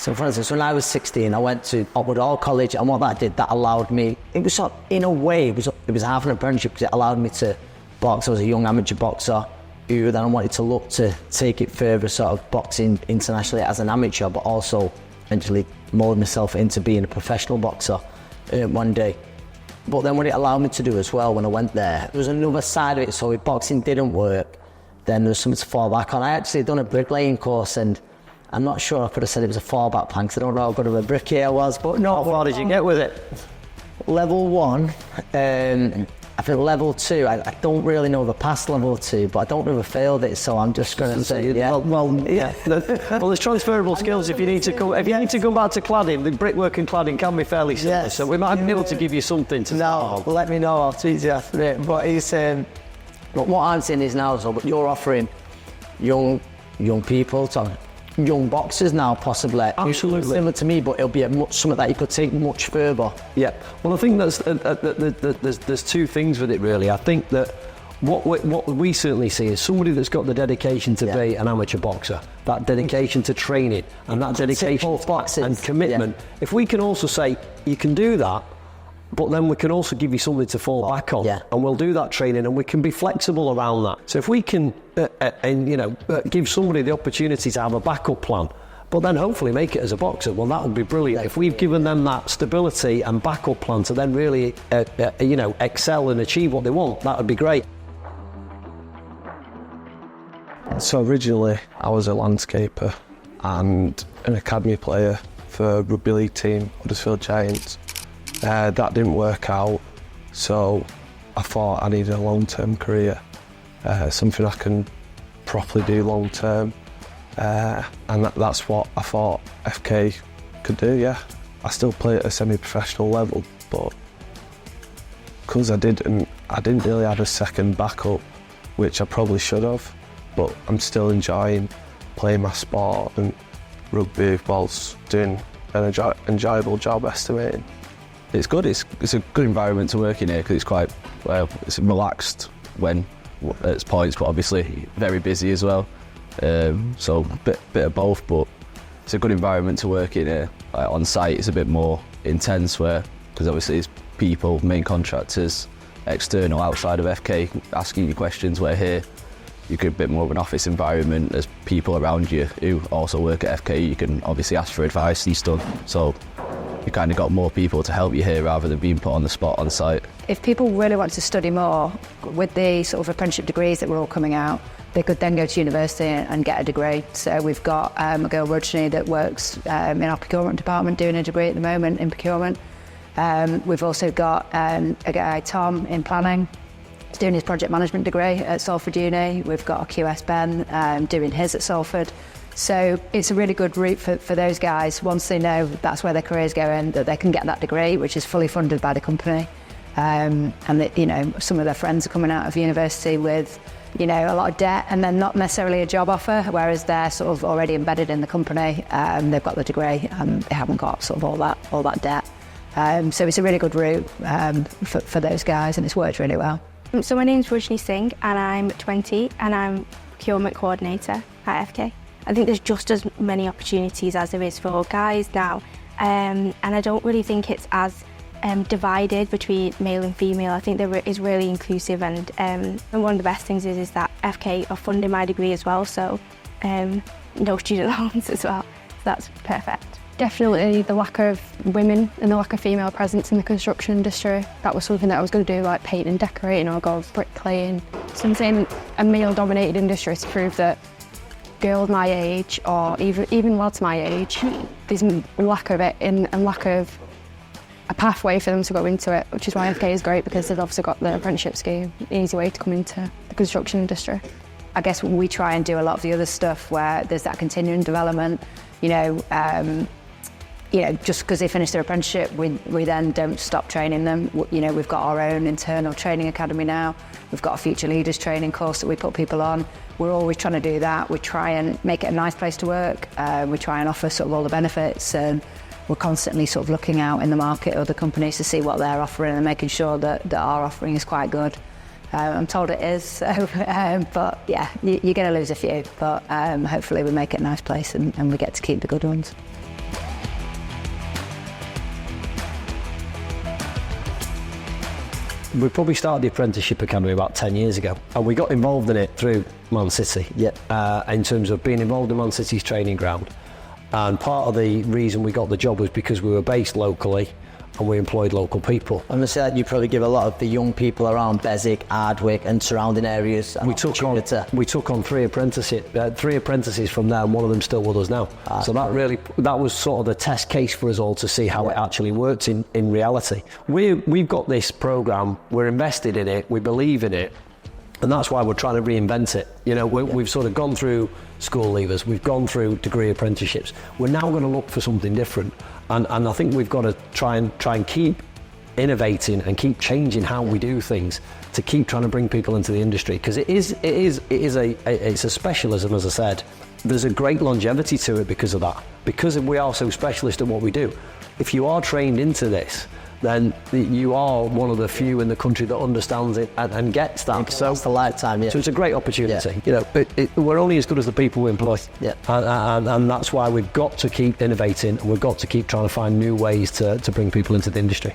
So for instance, when I was 16, I went to Oxford Hall College, and what that did, that allowed me, it was sort of, in a way, it was half an apprenticeship, because it allowed me to box. I was a young amateur boxer who then wanted to look to take it further, sort of boxing internationally as an amateur, but also eventually mould myself into being a professional boxer one day. But then what it allowed me to do as well when I went there was another side of it. So if boxing didn't work, then there was something to fall back on. I actually done a bricklaying course, and I'm not sure I could have said it was a fallback plan, because I don't know how good of a bricklayer I was, but no. How far did you get with it? Level 1, I think level 2, I don't really know if I passed level 2, but I don't know if I failed it, so I'm just going to say, yeah. Well, there's transferable skills if you need to go back to cladding. The brickwork and cladding can be fairly similar, Yes. so we might be able to give you something to No, let me know, I'll tweet you after it. But but what I'm saying is now, so, but you're offering young people, young boxers now, possibly. Absolutely. Similar to me, but it'll be something that you could take much further. Yeah. Well, I think there's two things with it, really. I think that what we certainly see is somebody that's got the dedication to be an amateur boxer, that dedication to training, and that dedication and commitment. Yeah. If we can also say, you can do that, but then we can also give you something to fall back on, and we'll do that training, and we can be flexible around that. So if we can, give somebody the opportunity to have a backup plan, but then hopefully make it as a boxer, well, that would be brilliant. If we've given them that stability and backup plan to then really, excel and achieve what they want, that would be great. So originally, I was a landscaper and an academy player for a rugby league team, Huddersfield Giants. That didn't work out, so I thought I needed a long-term career, something I can properly do long-term, and that's what I thought FK could do, yeah. I still play at a semi-professional level, but because I didn't really have a second backup, which I probably should have, but I'm still enjoying playing my sport and rugby whilst doing an enjoyable job estimating. It's good. It's a good environment to work in here, because it's quite it's relaxed when at points, but obviously very busy as well. So bit of both, but it's a good environment to work in here. On site, it's a bit more intense, because obviously it's people, main contractors, external, outside of FK, asking you questions. Where here, you get a bit more of an office environment. There's people around you who also work at FK. You can obviously ask for advice and stuff. So you kind of got more people to help you here rather than being put on the spot on site. If people really want to study more, with the sort of apprenticeship degrees that were all coming out, they could then go to university and get a degree. So we've got a girl, Rajni, that works in our procurement department doing a degree at the moment in procurement. We've also got a guy, Tom, in planning. He's doing his project management degree at Salford Uni. We've got a QS Ben doing his at Salford. So it's a really good route for those guys, once they know that's where their career's going, that they can get that degree, which is fully funded by the company. And that, some of their friends are coming out of university with, a lot of debt, and then not necessarily a job offer, whereas they're sort of already embedded in the company. They've got the degree and they haven't got sort of all that debt. So it's a really good route for those guys, and it's worked really well. So my name's Rajni Singh, and I'm 20, and I'm procurement coordinator at FK. I think there's just as many opportunities as there is for guys now, and I don't really think it's as divided between male and female. I think there is really inclusive, and one of the best things is that FK are funding my degree as well, so no student loans as well, so that's perfect. Definitely the lack of women and the lack of female presence in the construction industry. That was something that I was going to do, like painting and decorating or go bricklaying. Something a male-dominated industry to prove that girls my age, or even lads my age, there's a lack of it and lack of a pathway for them to go into it, which is why FK is great, because they've obviously got the apprenticeship scheme, an easy way to come into the construction industry. I guess we try and do a lot of the other stuff where there's that continuing development, just because they finish their apprenticeship, we then don't stop training them. We've got our own internal training academy now. We've got a future leaders training course that we put people on. We're always trying to do that. We try and make it a nice place to work. We try and offer sort of all the benefits, and we're constantly sort of looking out in the market, other companies, to see what they're offering and making sure that our offering is quite good. I'm told it is, so, but yeah, you're going to lose a few, but hopefully we make it a nice place and we get to keep the good ones. we probably started the Apprenticeship Academy about 10 years ago, and we got involved in it through Man City, in terms of being involved in Man City's training ground. And part of the reason we got the job was because we were based locally and we employed local people. I'm going to say that you probably give a lot of the young people around Beswick, Ardwick and surrounding areas an opportunity. We took on three apprentices from there, and one of them still with us now. So that was sort of the test case for us all to see how it actually worked in reality. We've got this programme, we're invested in it, we believe in it, and that's why we're trying to reinvent it. You know, we've sort of gone through school leavers, we've gone through degree apprenticeships. We're now going to look for something different, and I think we've got to try and keep innovating and keep changing how we do things to keep trying to bring people into the industry, because it's a specialism, as I said. There's a great longevity to it because of that, because we are so specialist at what we do. If you are trained into this, then you are one of the few in the country that understands it and gets that. So it's a lifetime, So it's a great opportunity. You know, we're only as good as the people we employ. And that's why we've got to keep innovating, and we've got to keep trying to find new ways to bring people into the industry.